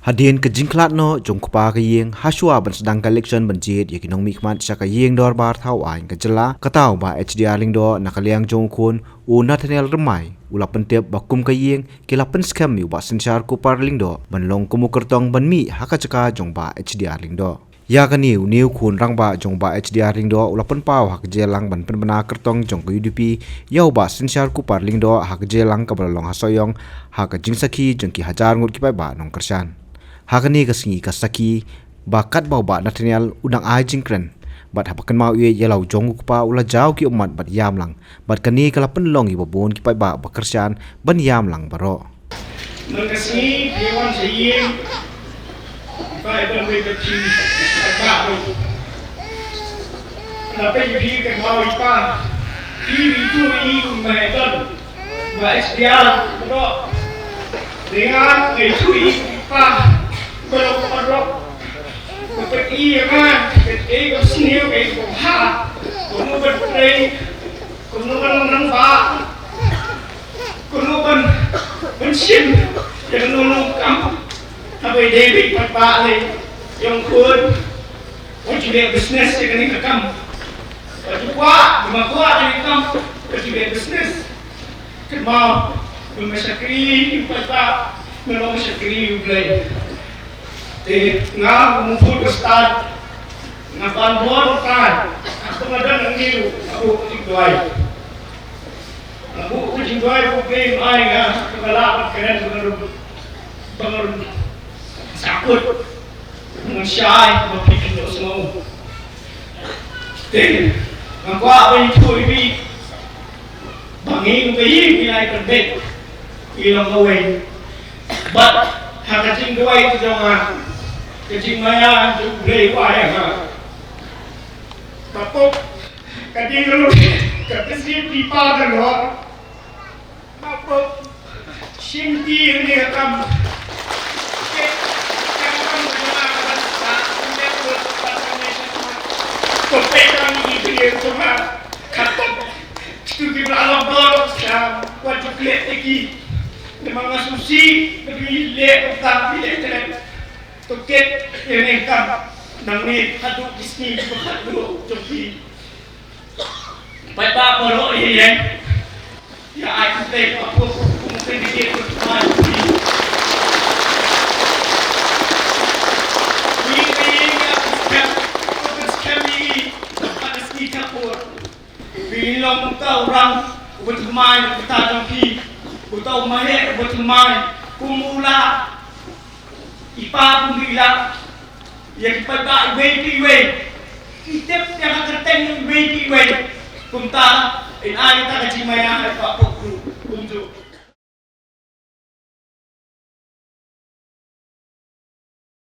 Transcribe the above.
Hadian ke jingklat no jong kupa ke yeng hasua ban sedang collection banjit ya kinong mikmat sya ke yeng dor bar thau ain ke jela katau ba Atiar ling do nakaliang jong kun u Nathaniel remai ula pentep bakum ke yeng kila pen scam yu ba sensyar kupar ling do ban long kumu kertong ban mi haka caka jong ba Atiar ling do ya ka niu kun rang ba jong ba Atiar ling do ula pen pau hak jelang ban pen bena kertong jong ke UDP yau ba sensyar kupar ling do hak jelang ka balong hasoyong hak jingsaki jong ki hajar ngut ki ba nong kersan Hakani kasingi kasaki bakat bau ba Nathaniel udang ai jingkren bat hapakan mau ye yelau jong kupa ula jau ki umat bat yam lang bat kani kala penlong i babon ki pai ba bakersian ban yam lang baro Mengkasih dewan saying pai ban we beti ba ro na pe yi ke mau ipa ki tu i mai don ba SDR ro dengan itu ipa belum perlu seperti yang ketika sini ke ha kamu berplay kamu menambah kamu mensim yang nolong kamu tapi David berbalik yang kun juga bisnes yang ini kamu kuat cuma kuat ini kamu juga bisnes kemau memasakri pada menolong sakri ulai nga mumfud start nga panbon kan ako madan ang niyo ako tigway ako tigway ko game ay nga kagalapat kenen bangun sakut ng siyay mapikin do mo nga ko ako ito ibi bangin kayo pinay perbet ilang gawin but hakating gawin ito nga kecing maya juga wayang tapi kadang lu kadang pipa dan lo apa shimti ini kamu Kopekang ini cuma kata itu di dalam dorong sam wajib lihat lagi memang susi lebih lihat tapi lihat Tuket ini kan nangni hadu kisni hadu joki. Pada baru ini ya aku teh aku mungkin dia bermain. Ini kami ada sedikit pun. Bilang kita orang bermain kita joki, kita main bermain kumula. Ipa pun bilang, yang pada way, kita yang akan tengok way, kumta, ini kita kecil maya, apa